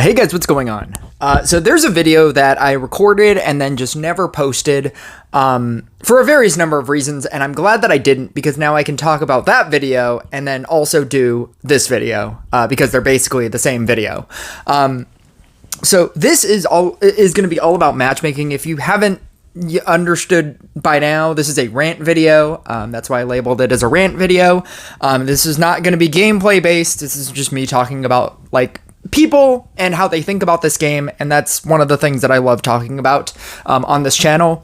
Hey guys, what's going on? So there's a video that I recorded and then just never posted for a various number of reasons, and I'm glad that I didn't because now I can talk about that video and then also do this video because they're basically the same video. So this is going to be all about matchmaking. If you haven't understood by now, this is a rant video. That's why I labeled it as a rant video. This is not going to be gameplay based. This is just me talking about like people and how they think about this game, and that's one of the things that I love talking about on this channel.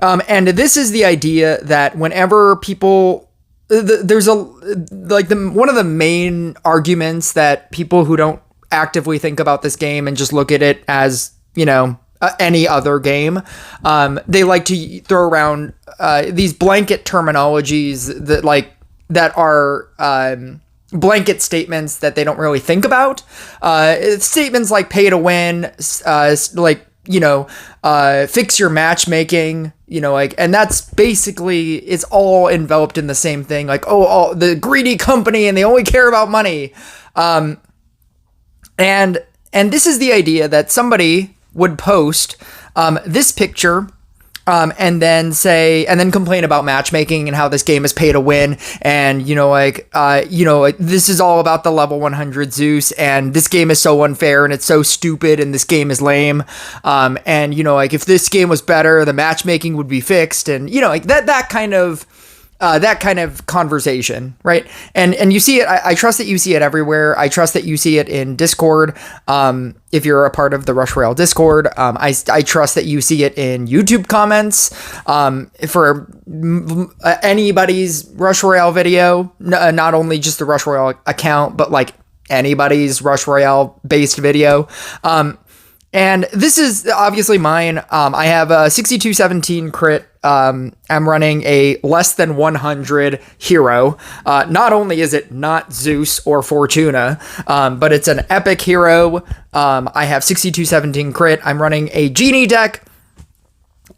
And this is the idea that whenever people there's one of the main arguments that people who don't actively think about this game and just look at it as, you know, any other game, they like to throw around these blanket terminologies that are blanket statements that they don't really think about. Statements like pay to win, fix your matchmaking, and that's basically, it's all enveloped in the same thing. Like, the greedy company and they only care about money. And this is the idea that somebody would post this picture and then complain about matchmaking and how this game is pay to win, and this is all about the level 100 Zeus, and this game is so unfair and it's so stupid and this game is lame, and if this game was better, the matchmaking would be fixed, and that kind of conversation, right? And you see it. I trust that you see it everywhere. I trust that you see it in Discord. If you're a part of the Rush Royale Discord, I trust that you see it in YouTube comments. For anybody's Rush Royale video, not only just the Rush Royale account, but like anybody's Rush Royale based video. And this is obviously mine. I have a 6217 crit. I'm running a less than 100 hero. Not only is it not Zeus or Fortuna, but it's an epic hero. I have 6217 crit. I'm running a genie deck.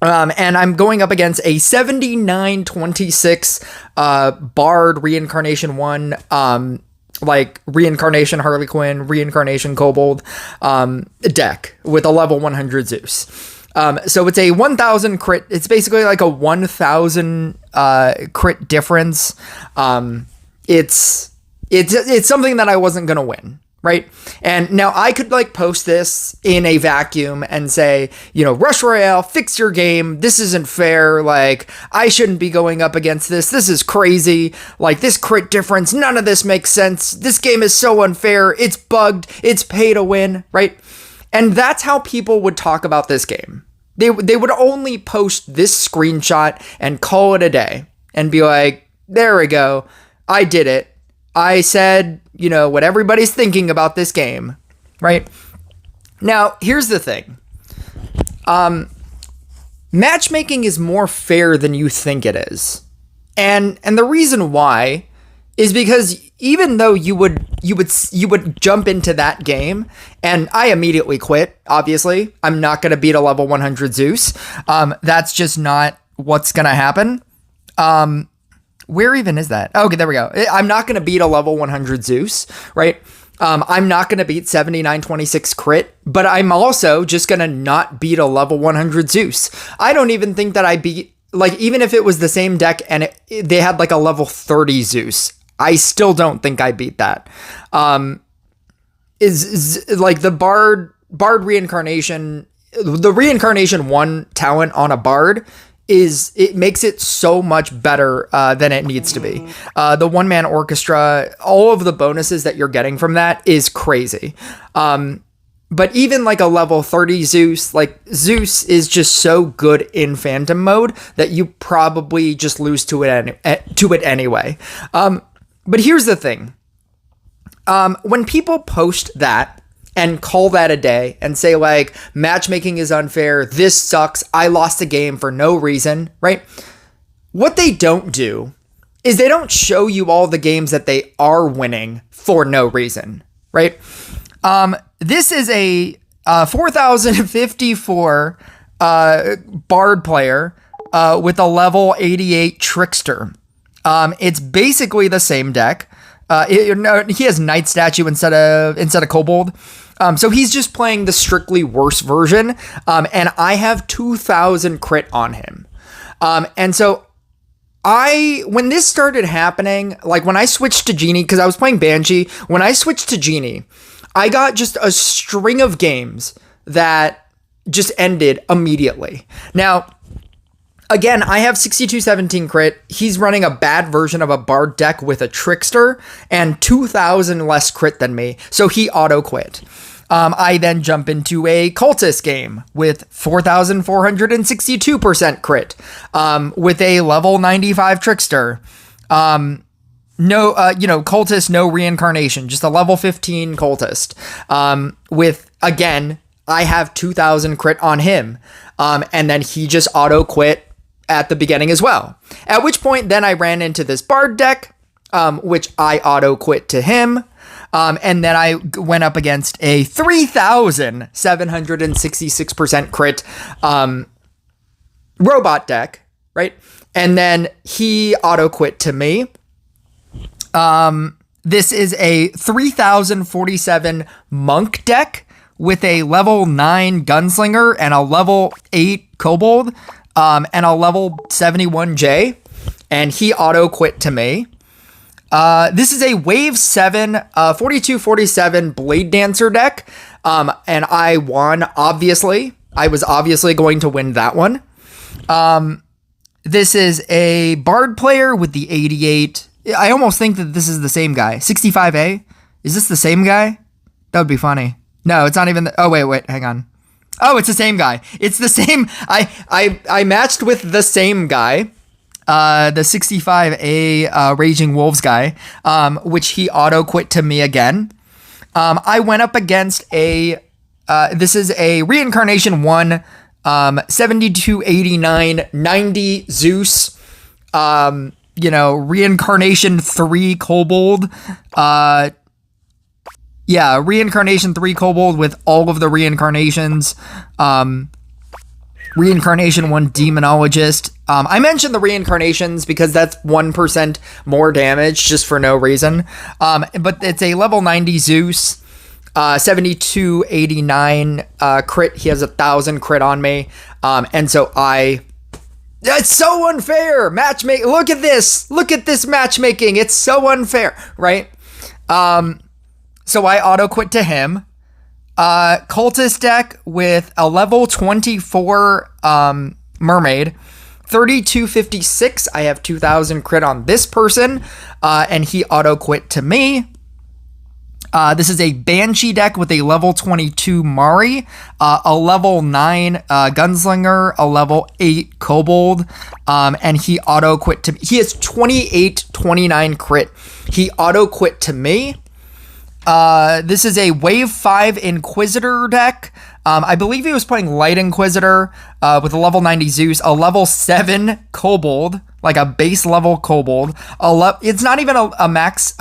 And I'm going up against a 7926 Bard Reincarnation 1, Reincarnation Harley Quinn, Reincarnation Kobold deck with a level 100 Zeus. So it's a 1000 crit. It's basically like a 1000 crit difference. It's something that I wasn't going to win, right? And now I could post this in a vacuum and say, Rush Royale, fix your game. This isn't fair. I shouldn't be going up against this. This is crazy. This crit difference, none of this makes sense. This game is so unfair. It's bugged. It's pay to win, right? And that's how people would talk about this game. They would only post this screenshot and call it a day and be like, there we go. I did it. I said, what everybody's thinking about this game, right? Now, here's the thing. Matchmaking is more fair than you think it is. And the reason why is because even though you would jump into that game, and I immediately quit, obviously. I'm not going to beat a level 100 Zeus. That's just not what's going to happen. Where even is that? Okay, there we go. I'm not going to beat a level 100 Zeus, right? I'm not going to beat 7926 crit, but I'm also just going to not beat a level 100 Zeus. I don't even think that I beat, even if it was the same deck and they had a level 30 Zeus, I still don't think I beat that. Is the Bard Reincarnation, the Reincarnation 1 talent on a Bard it makes it so much better than it needs to be. The one-man orchestra, all of the bonuses that you're getting from that is crazy. But even a level 30 Zeus, Zeus is just so good in Phantom mode that you probably just lose to it anyway. But here's the thing. When people post that and call that a day and say matchmaking is unfair, this sucks, I lost a game for no reason, right? What they don't do is they don't show you all the games that they are winning for no reason, right? This is a 4054 Bard player with a level 88 Trickster. It's basically the same deck. No, he has Knight statue instead of Kobold. So he's just playing the strictly worse version. And I have 2,000 crit on him. And so when this started happening, like when I switched to Genie, because I was playing Banshee, when I switched to Genie, I got just a string of games that just ended immediately. Now, again, I have 6217 crit. He's running a bad version of a Bard deck with a Trickster and 2,000 less crit than me, so he auto quit. I then jump into a Cultist game with 4,462% crit, with a level 95 Trickster. Cultist, no reincarnation, just a level 15 Cultist. With, again, I have 2,000 crit on him. And then he just auto quit at the beginning as well. At which point, then I ran into this Bard deck, which I auto quit to him. And then I went up against a 3,766% crit robot deck, right? And then he auto quit to me. This is a 3,047 monk deck with a level 9 gunslinger and a level 8 kobold, and a level 71 J, and he auto quit to me. This is a wave 7, 4247 Blade Dancer deck. And I won, obviously. I was obviously going to win that one. This is a Bard player with the 88. I almost think that this is the same guy. 65A? Is this the same guy? That would be funny. No, it's not even. Oh, wait, hang on. Oh, it's the same guy. It's the same. I matched with the same guy. The 65A Raging Wolves guy, which he auto quit to me again. I went up against this is a Reincarnation 1, 7289, 90 Zeus, Reincarnation 3 Kobold. Reincarnation 3 Kobold with all of the reincarnations. Reincarnation 1 Demonologist. I mentioned the reincarnations because that's 1% more damage just for no reason. But it's a level 90 Zeus, 7289 crit. He has 1,000 crit on me. And so it's so unfair. Matchmaking. Look at this. Look at this matchmaking. It's so unfair, right? So I auto quit to him. Cultist deck with a level 24 mermaid, 3256. I have 2,000 crit on this person, and he auto quit to me. This is a Banshee deck with a level 22 Mari, a level 9 Gunslinger, a level 8 Kobold, and he auto quit to me. He has 2829 crit. He auto quit to me. This is a Wave 5 Inquisitor deck. I believe he was playing Light Inquisitor with a level 90 Zeus, a level 7 Kobold, like a base level Kobold. It's not even a max.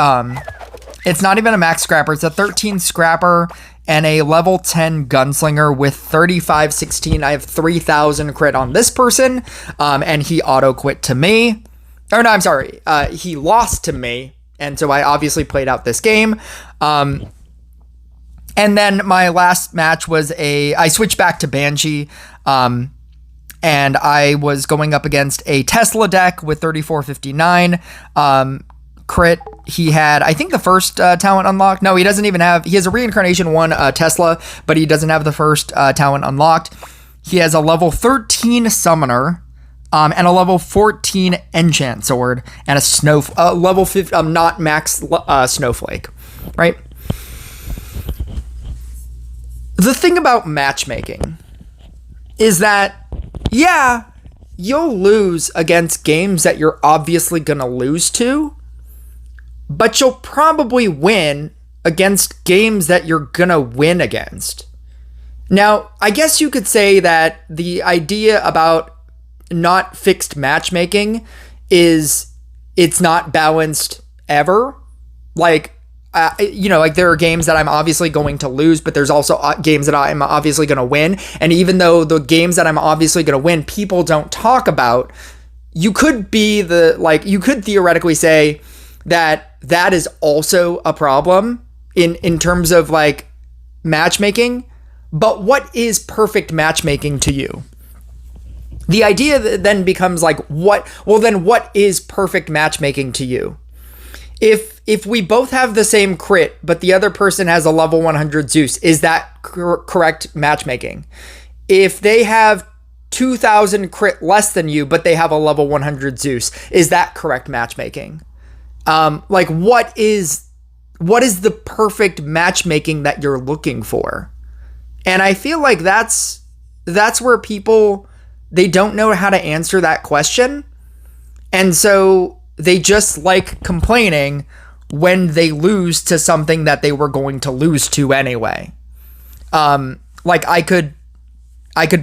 It's not even a max scrapper. It's a 13 scrapper and a level 10 Gunslinger with 3516. I have 3,000 crit on this person, and he auto quit to me. Or no, I'm sorry. He lost to me. And so I obviously played out this game. And then my last match was I switched back to Banshee. And I was going up against a Tesla deck with 3459 crit. He had, I think, the first talent unlocked. No, he doesn't even have. He has a Reincarnation 1 Tesla, but he doesn't have the first talent unlocked. He has a level 13 Summoner. And a level 14 Enchant Sword, and a level 50, not max Snowflake, right? The thing about matchmaking is that, yeah, you'll lose against games that you're obviously gonna lose to, but you'll probably win against games that you're gonna win against. Now, I guess you could say that the idea about not fixed matchmaking is it's not balanced ever. Like there are games that I'm obviously going to lose, but there's also games that I'm obviously going to win. And even though the games that I'm obviously going to win, people don't talk about, you could theoretically say that is also a problem in terms of like matchmaking. But what is perfect matchmaking to you? The idea then becomes like, what is perfect matchmaking to you? If we both have the same crit, but the other person has a level 100 Zeus, is that correct matchmaking? If they have 2,000 crit less than you, but they have a level 100 Zeus, is that correct matchmaking? Like, what is the perfect matchmaking that you're looking for? And I feel like that's where people, they don't know how to answer that question. And so they just like complaining when they lose to something that they were going to lose to anyway. Like I could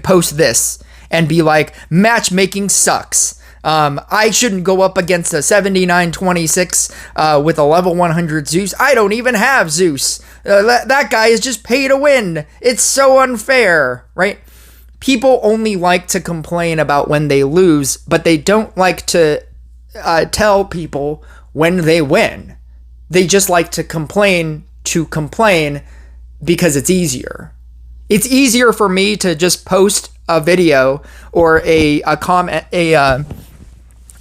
post this and be like, matchmaking sucks. I shouldn't go up against a 7926 with a level 100 Zeus. I don't even have Zeus. That guy is just pay to win. It's so unfair, right? People only like to complain about when they lose, but they don't like to tell people when they win. They just like to complain because it's easier. It's easier for me to just post a video or a comment,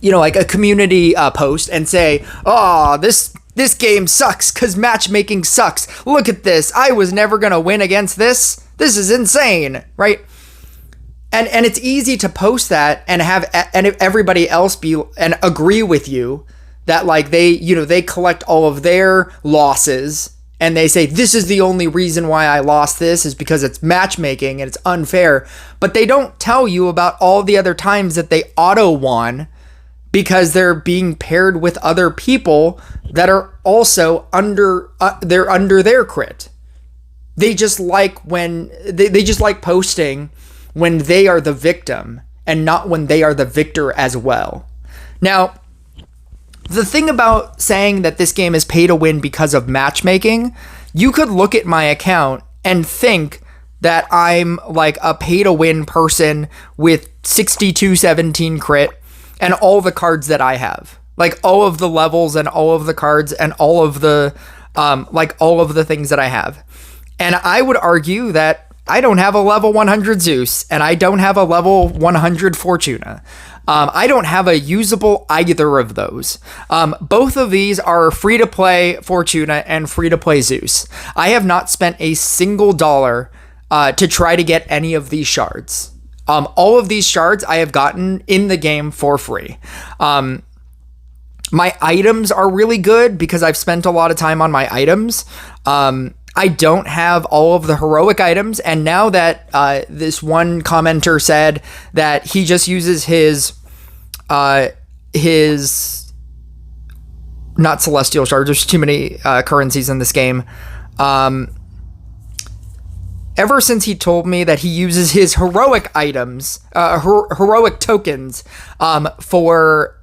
like a community post and say, "Oh, this game sucks because matchmaking sucks. Look at this. I was never gonna win against this. This is insane," right? And it's easy to post that and have everybody else agree with you that like they collect all of their losses and they say, this is the only reason why I lost this is because it's matchmaking and it's unfair. But they don't tell you about all the other times that they auto won because they're being paired with other people that are also under their crit. They just like when they just like posting when they are the victim and not when they are the victor as well. Now, the thing about saying that this game is pay to win because of matchmaking, you could look at my account and think that I'm like a pay to win person with 6217 crit and all the cards that I have. Like all of the levels and all of the cards and all of the all of the things that I have. And I would argue that I don't have a level 100 Zeus and I don't have a level 100 Fortuna. I don't have a usable either of those. Both of these are free-to-play Fortuna and free-to-play Zeus. I have not spent a single dollar to try to get any of these shards. All of these shards I have gotten in the game for free. My items are really good because I've spent a lot of time on my items. I don't have all of the heroic items, and now that this one commenter said that he just uses his not celestial shards, there's too many currencies in this game. Ever since he told me that he uses his heroic items, heroic tokens for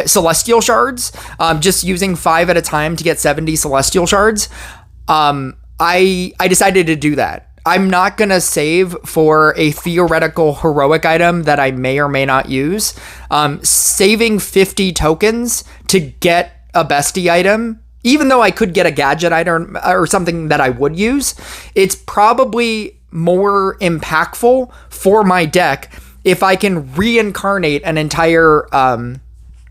celestial shards, just using 5 at a time to get 70 celestial shards, I decided to do that. I'm not going to save for a theoretical heroic item that I may or may not use. Saving 50 tokens to get a bestie item, even though I could get a gadget item or something that I would use, it's probably more impactful for my deck if I can reincarnate an entire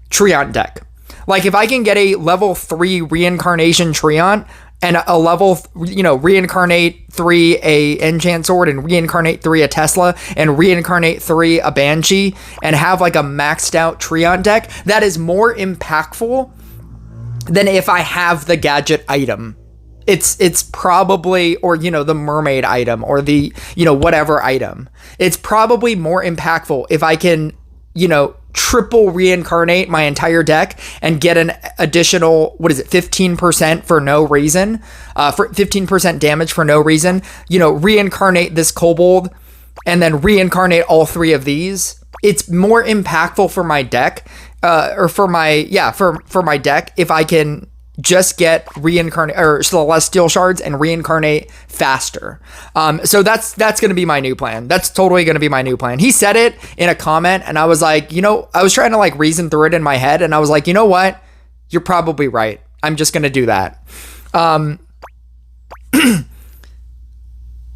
Treant deck. Like if I can get a level 3 reincarnation Treant, and a level, reincarnate 3 a enchant sword and reincarnate 3 a Tesla and reincarnate 3 a Banshee and have like a maxed out Treant deck, that is more impactful than if I have the gadget item. It's probably, or, the mermaid item or the, whatever item. It's probably more impactful if I can, triple reincarnate my entire deck and get an additional 15% for no reason, for 15% damage for no reason, reincarnate this kobold and then reincarnate all 3 of these. It's more impactful for my deck, for my deck if I can just get reincarnate or celestial shards and reincarnate faster. So that's going to be my new plan. That's totally going to be my new plan. He said it in a comment and I was like, I was trying to like reason through it in my head and I was like, you know what? you're probably right. I'm just going to do that.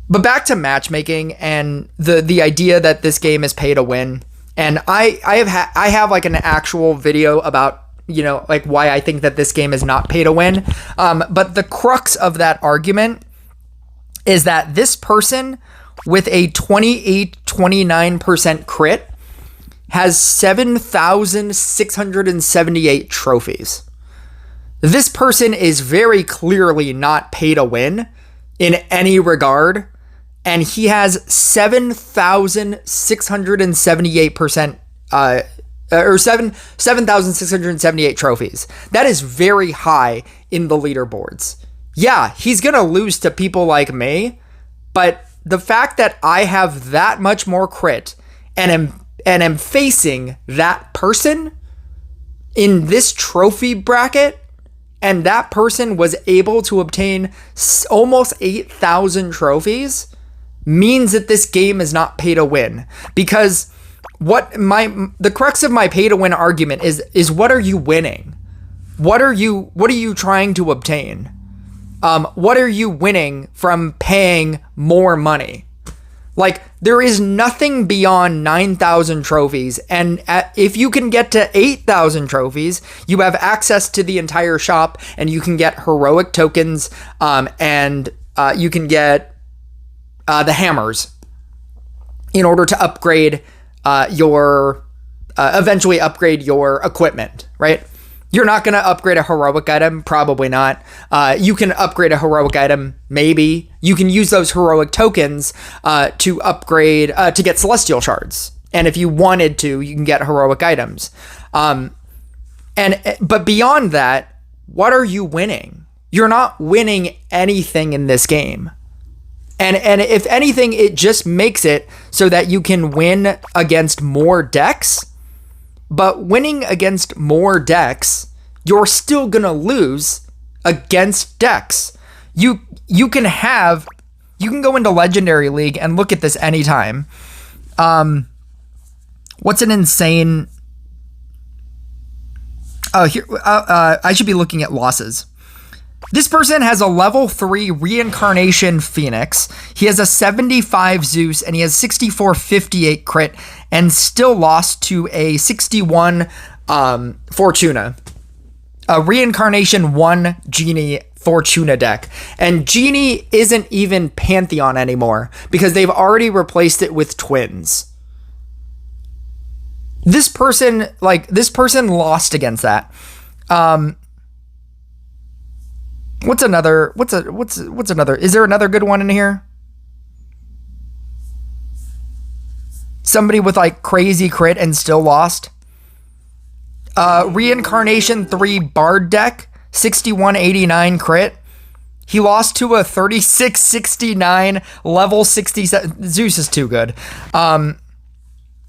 But back to matchmaking and the idea that this game is pay to win. And I have like an actual video about, you know, like why I think that this game is not pay to win. But the crux of that argument is that this person with a 29% crit has 7,678 trophies. This person is very clearly not pay to win in any regard, and he has 7,678% or 7,678 trophies. That is very high in the leaderboards. Yeah, he's gonna lose to people like me, but the fact that I have that much more crit and am facing that person in this trophy bracket, and that person was able to obtain almost 8,000 trophies, means that this game is not pay to win. Because the crux of my pay to win argument is what are you winning? What are you trying to obtain? What are you winning from paying more money? Like, there is nothing beyond 9,000 trophies, and if you can get to 8,000 trophies, you have access to the entire shop, and you can get heroic tokens, and you can get the hammers in order to upgrade eventually upgrade your equipment, right? You're not going to upgrade a heroic item. Probably not. You can upgrade a heroic item. Maybe. You can use those heroic tokens to upgrade, to get celestial shards. And if you wanted to, you can get heroic items. But beyond that, what are you winning? You're not winning anything in this game. And if anything, it just makes it so that you can win against more decks. But winning against more decks, you're still going to lose against decks. You can go into Legendary League and look at this anytime. What's an insane... I should be looking at losses. This person has a level 3 Reincarnation Phoenix. He has a 75 Zeus, and he has 6458 crit, and still lost to a 61 Fortuna. A Reincarnation 1 Genie Fortuna deck. And Genie isn't even Pantheon anymore, because they've already replaced it with Twins. This person lost against that. What's another? Is there another good one in here? Somebody with like crazy crit and still lost. Reincarnation 3 Bard deck, 6189 crit. He lost to a 3669 level 67. Zeus is too good.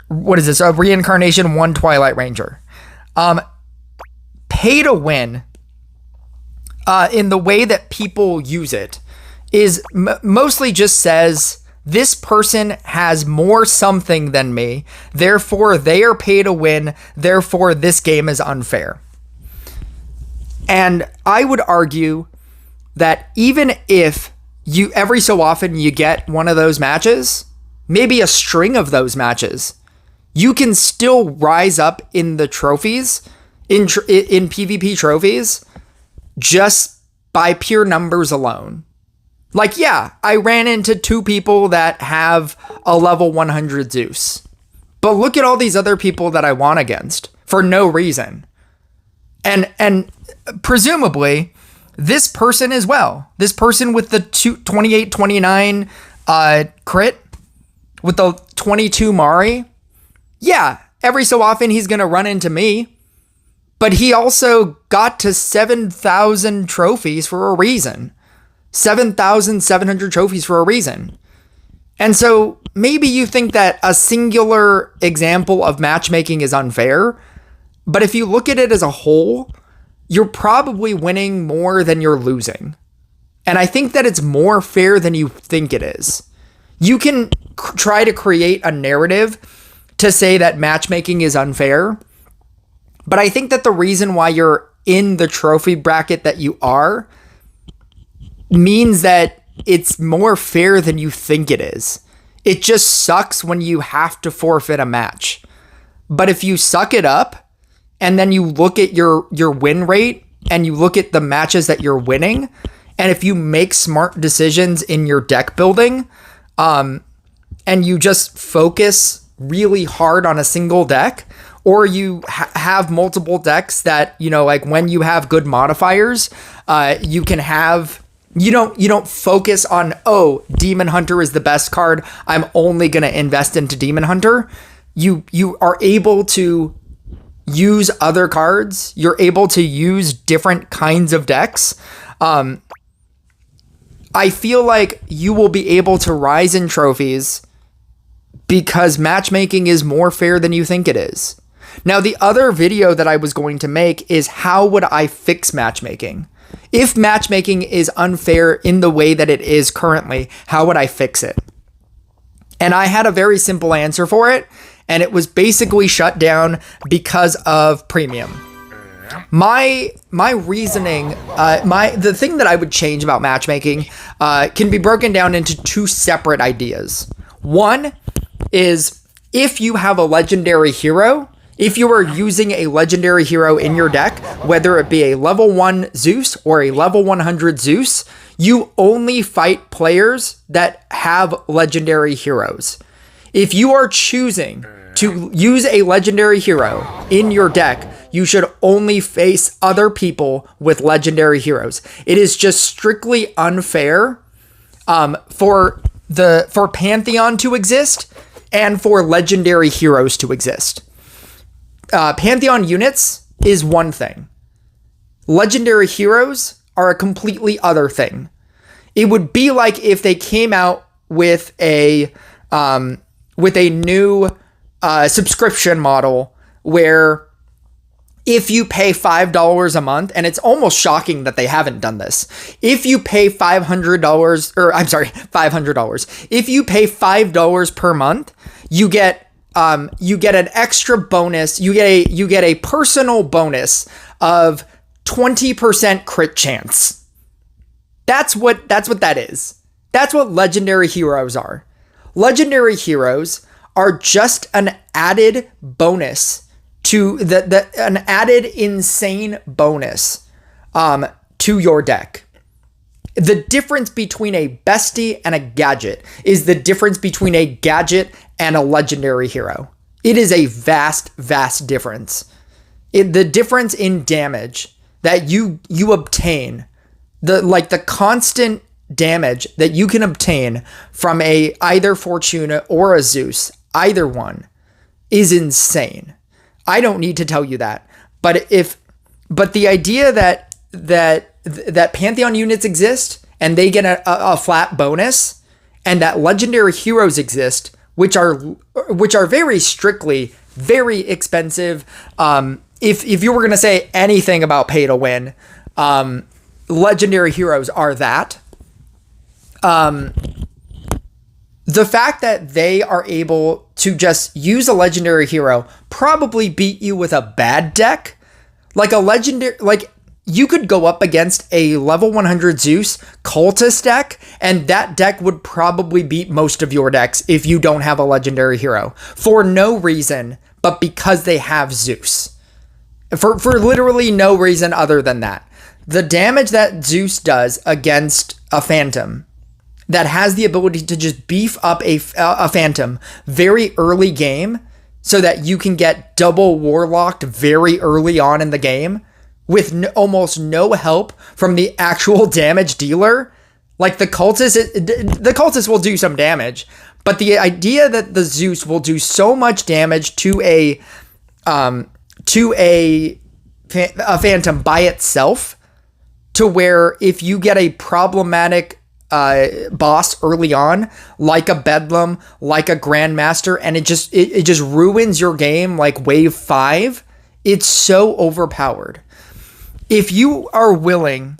What is this? A Reincarnation 1 Twilight Ranger. Pay to win. In the way that people use it is mostly just says this person has more something than me, therefore they are pay to win, therefore this game is unfair. And I would argue that even if you every so often you get one of those matches, maybe a string of those matches, you can still rise up in the trophies, in PvP trophies, just by pure numbers alone. Like, yeah, I ran into 2 people that have a level 100 Zeus. But look at all these other people that I won against for no reason. And presumably, this person as well. This person with the 28-29 crit, with the 22 Mari. Yeah, every so often he's going to run into me. But he also got to 7,000 trophies for a reason. 7,700 trophies for a reason. And so maybe you think that a singular example of matchmaking is unfair, but if you look at it as a whole, you're probably winning more than you're losing. And I think that it's more fair than you think it is. You can try to create a narrative to say that matchmaking is unfair, but I think that the reason why you're in the trophy bracket that you are means that it's more fair than you think it is. It just sucks when you have to forfeit a match. But if you suck it up and then you look at your win rate and you look at the matches that you're winning, and if you make smart decisions in your deck building, and you just focus really hard on a single deck, or you have multiple decks that, you know, like when you have good modifiers, you can have, you don't focus on, oh, Demon Hunter is the best card, I'm only going to invest into Demon Hunter. You are able to use other cards. You're able to use different kinds of decks. I feel like you will be able to rise in trophies because matchmaking is more fair than you think it is. Now, the other video that I was going to make is how would I fix matchmaking? If matchmaking is unfair in the way that it is currently, how would I fix it? And I had a very simple answer for it, and it was basically shut down because of premium. My reasoning, the thing that I would change about matchmaking can be broken down into two separate ideas. One is if you have a legendary hero, if you are using a legendary hero in your deck, whether it be a level 1 Zeus or a level 100 Zeus, you only fight players that have legendary heroes. If you are choosing to use a legendary hero in your deck, you should only face other people with legendary heroes. It is just strictly unfair for Pantheon to exist and for legendary heroes to exist. Pantheon units is one thing. Legendary heroes are a completely other thing. It would be like if they came out with a new subscription model where if you pay $5 a month, and it's almost shocking that they haven't done this. If you pay $500, if you pay $5 per month, you get an extra bonus. You get a personal bonus of 20% crit chance. That's what that is. That's what legendary heroes are. Legendary heroes are just an added bonus to an added insane bonus to your deck. The difference between a bestie and a gadget is the difference between a gadget and a legendary hero. It is a vast, vast difference. The difference in damage that you obtain, the constant damage that you can obtain from either Fortuna or a Zeus, either one, is insane. I don't need to tell you that. But the idea that Pantheon units exist and they get a flat bonus, and that legendary heroes exist, which are very strictly very expensive. If you were gonna say anything about pay to win, legendary heroes are that. The fact that they are able to just use a legendary hero probably beat you with a bad deck. You could go up against a level 100 Zeus cultist deck, and that deck would probably beat most of your decks if you don't have a legendary hero. For no reason, but because they have Zeus. For literally no reason other than that. The damage that Zeus does against a Phantom that has the ability to just beef up a Phantom very early game so that you can get double Warlocked very early on in the game with almost no help from the actual damage dealer. Like the cultist will do some damage, but the idea that the Zeus will do so much damage to a Phantom by itself, to where if you get a problematic boss early on, like a Bedlam, like a Grandmaster, and it just ruins your game like wave 5, it's so overpowered. If you are willing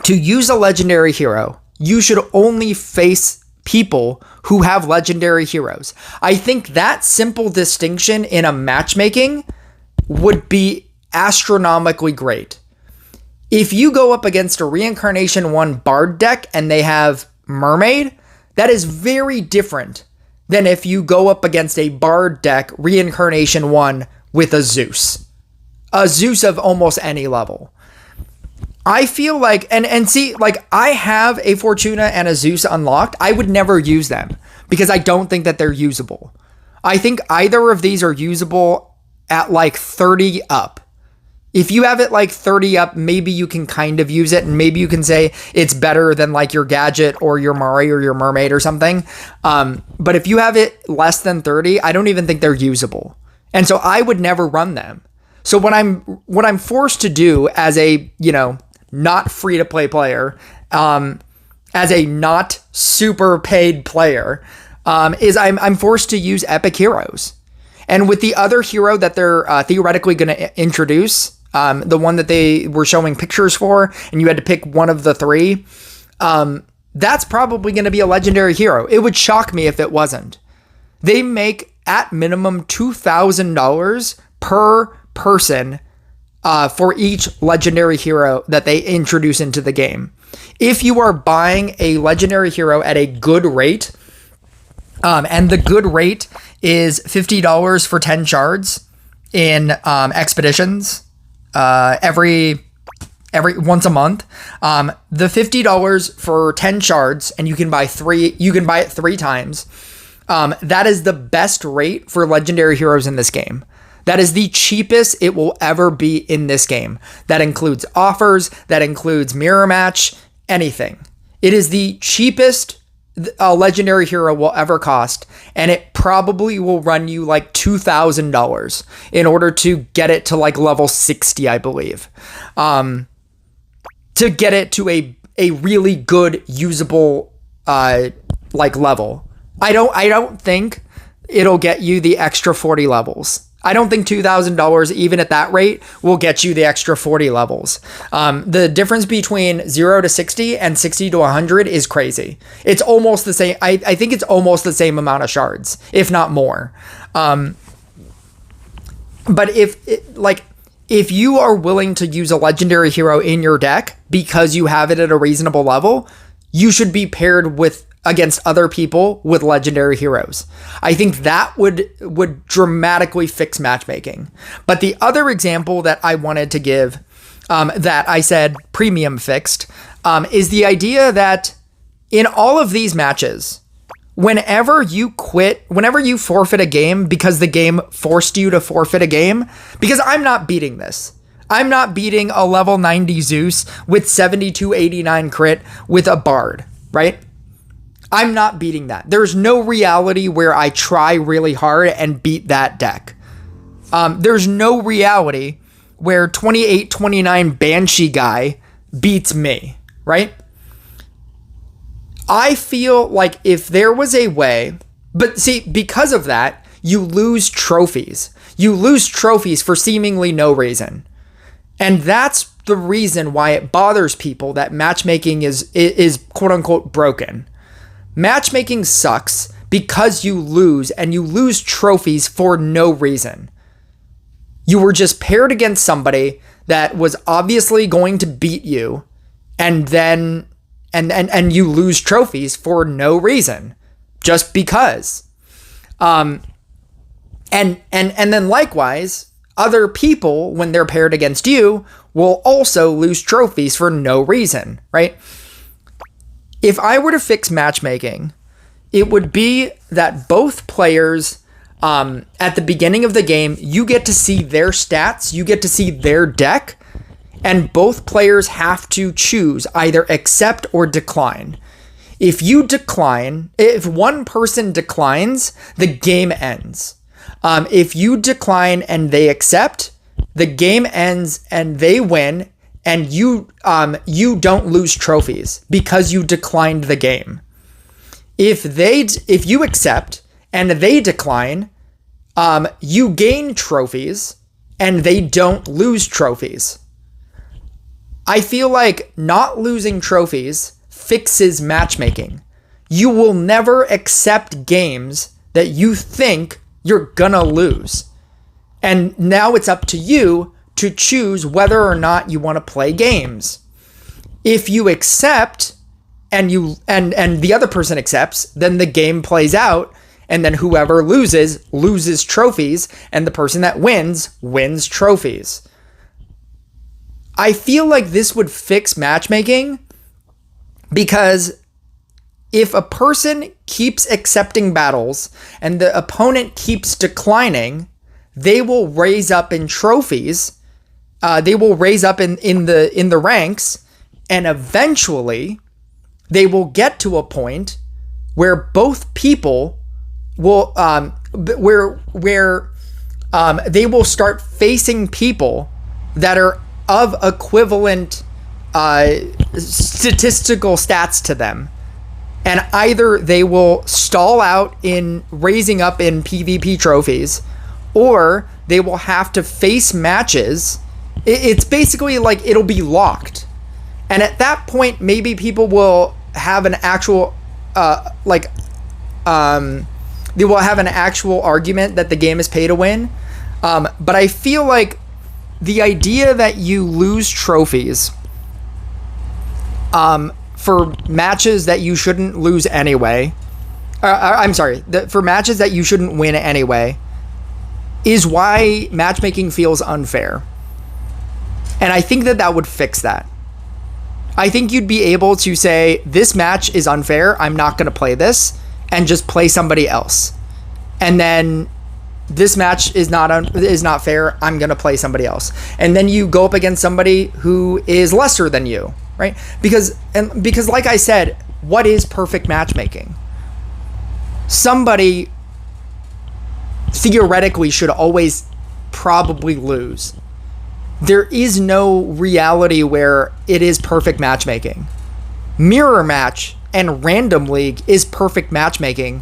to use a legendary hero, you should only face people who have legendary heroes. I think that simple distinction in a matchmaking would be astronomically great. If you go up against a Reincarnation 1 Bard deck and they have Mermaid, that is very different than if you go up against a Bard deck Reincarnation 1 with a Zeus. A Zeus of almost any level. I feel like, and see, like, I have a Fortuna and a Zeus unlocked. I would never use them because I don't think that they're usable. I think either of these are usable at like 30 up. If you have it like 30 up, maybe you can kind of use it, and maybe you can say it's better than like your Gadget or your Mari or your Mermaid or something. But if you have it less than 30, I don't even think they're usable. And so I would never run them. So what I'm forced to do as a, not free to play player, as a not super paid player, is I'm forced to use epic heroes. And with the other hero that they're theoretically going to introduce, the one that they were showing pictures for, and you had to pick one of the three, that's probably going to be a legendary hero. It would shock me if it wasn't. They make at minimum $2,000 per person for each legendary hero that they introduce into the game. If you are buying a legendary hero at a good rate, and the good rate is $50 for 10 shards in expeditions every once a month. The $50 for 10 shards, and you can buy it 3 times. That is the best rate for legendary heroes in this game. That is the cheapest it will ever be in this game. That includes offers, that includes mirror match, anything. It is the cheapest a legendary hero will ever cost, and it probably will run you like $2,000 in order to get it to like level 60, I believe. To get it to a really good usable like level. I don't think it'll get you the extra 40 levels. I don't think $2,000, even at that rate, will get you the extra 40 levels. The difference between 0 to 60 and 60 to 100 is crazy. It's almost the same. I think it's almost the same amount of shards, if not more. But if you are willing to use a legendary hero in your deck because you have it at a reasonable level, you should be paired against other people with legendary heroes. I think that would dramatically fix matchmaking. But the other example that I wanted to give, that I said premium fixed, is the idea that in all of these matches, whenever you forfeit a game because the game forced you to forfeit a game, because I'm not beating this. I'm not beating a level 90 Zeus with 7289 crit with a Bard, right? I'm not beating that. There's no reality where I try really hard and beat that deck. There's no reality where 2829 Banshee guy beats me, right? I feel like if there was a way, but see, because of that, you lose trophies. You lose trophies for seemingly no reason. And that's the reason why it bothers people that matchmaking is quote unquote broken. Matchmaking sucks because you lose, and you lose trophies for no reason. You were just paired against somebody that was obviously going to beat you, and then and you lose trophies for no reason, just because. And then likewise, other people, when they're paired against you, will also lose trophies for no reason, right? If I were to fix matchmaking, it would be that both players, at the beginning of the game, you get to see their stats, you get to see their deck, and both players have to choose either accept or decline. If one person declines, the game ends. If you decline and they accept, the game ends and they win, and you don't lose trophies because you declined the game. If you accept and they decline, you gain trophies and they don't lose trophies. I feel like not losing trophies fixes matchmaking. You will never accept games that you think you're gonna lose. And now it's up to you to choose whether or not you want to play games. If you accept and the other person accepts, then the game plays out, and then whoever loses trophies, and the person that wins trophies. I feel like this would fix matchmaking, because if a person keeps accepting battles and the opponent keeps declining, they will raise up in trophies. They will raise up in the ranks, and eventually they will get to a point where both people will they will start facing people that are of equivalent statistical stats to them. And either they will stall out in raising up in PvP trophies, or they will have to face matches. It's basically like it'll be locked. And at that point, maybe people will have an actual, they will have an actual argument that the game is pay to win. But I feel like the idea that you lose trophies for matches that you shouldn't lose anyway, for matches that you shouldn't win anyway, is why matchmaking feels unfair. And I think that would fix that. I think you'd be able to say, this match is unfair, I'm not going to play this, and just play somebody else. And then this match is not fair, I'm going to play somebody else. And then you go up against somebody who is lesser than you, right? Because like I said, what is perfect matchmaking? Somebody theoretically should always probably lose. There is no reality where it is perfect matchmaking. Mirror match and random league is perfect matchmaking,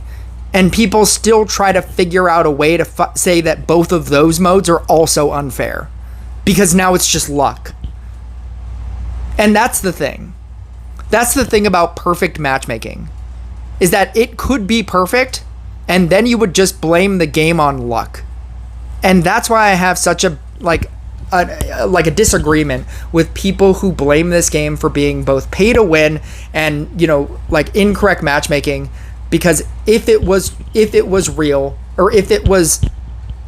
and people still try to figure out a way to say that both of those modes are also unfair, because now it's just luck. And that's the thing. That's the thing about perfect matchmaking, is that it could be perfect, and then you would just blame the game on luck. And that's why I have such a disagreement with people who blame this game for being both pay to win and, incorrect matchmaking. Because if it was real, or if it was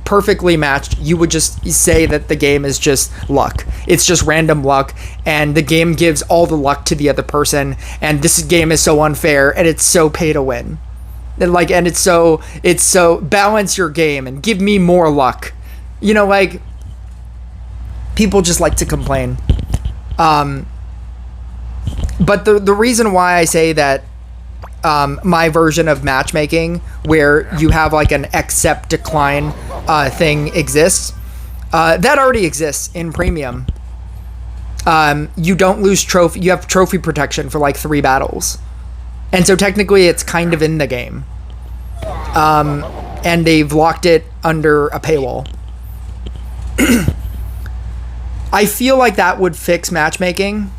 perfectly matched, you would just say that the game is just luck. It's just random luck, and the game gives all the luck to the other person, and this game is so unfair, and it's so pay to win. And it's so balance your game and give me more luck. People just like to complain. But the reason why I say that my version of matchmaking, where you have like an accept decline thing, exists, that already exists in premium. You don't lose trophy. You have trophy protection for like 3 battles. And so technically it's kind of in the game. And they've locked it under a paywall. I feel like that would fix matchmaking.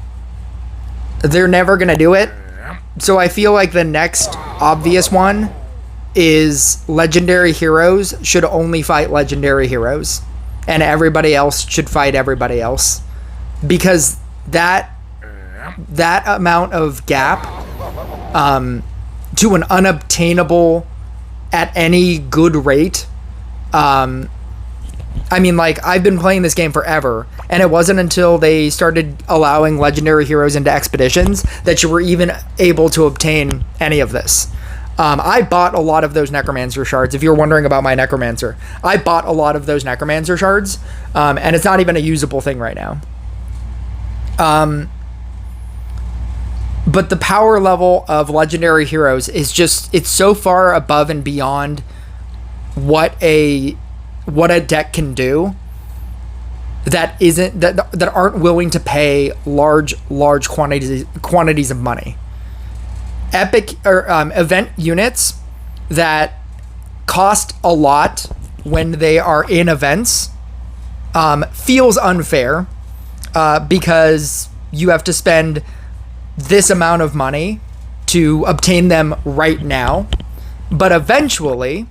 They're never going to do it. So I feel like the next obvious one is legendary heroes should only fight legendary heroes, and everybody else should fight everybody else. Because that amount of gap to an unobtainable at any good rate, I've been playing this game forever, and it wasn't until they started allowing legendary heroes into expeditions that you were even able to obtain any of this. I bought a lot of those necromancer shards. If you're wondering about my necromancer, I bought a lot of those necromancer shards, and it's not even a usable thing right now. But the power level of legendary heroes is it's so far above and beyond what a deck can do, that aren't willing to pay large quantities of money. Epic or event units that cost a lot when they are in events feels unfair, because you have to spend this amount of money to obtain them right now, but eventually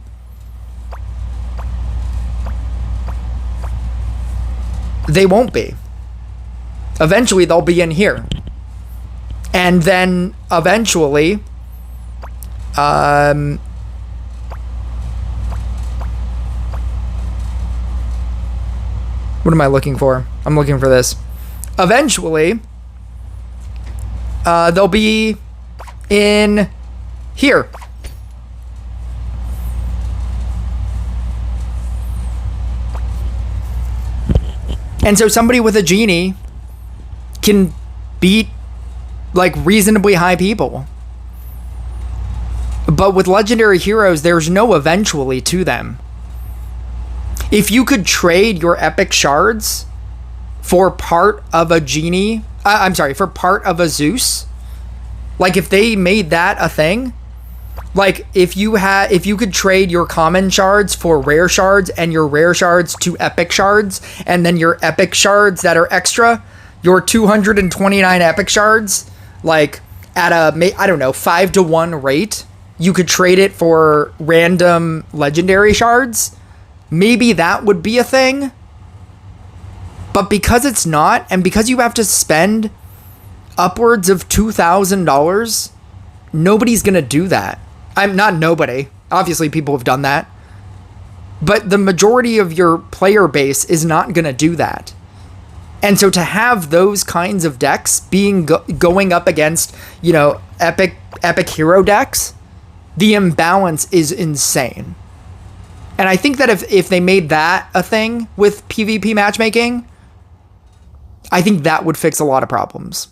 They won't be. Eventually, they'll be in here. And then eventually, what am I looking for? I'm looking for this. Eventually, they'll be in here. And so somebody with a genie can beat like reasonably high people. But with legendary heroes, there's no eventually to them. If you could trade your epic shards for part of a genie, for part of a Zeus, like if they made that a thing, like if you could trade your common shards for rare shards and your rare shards to epic shards, and then your epic shards that are extra, your 229 epic shards, like at a, I don't know, 5-to-1 rate, you could trade it for random legendary shards. Maybe that would be a thing. But because it's not, and because you have to spend upwards of $2,000, nobody's gonna do that. I'm not nobody. Obviously, people have done that. But the majority of your player base is not going to do that. And so to have those kinds of decks being going up against, you know, epic hero decks, the imbalance is insane. And I think that if they made that a thing with PvP matchmaking, I think that would fix a lot of problems.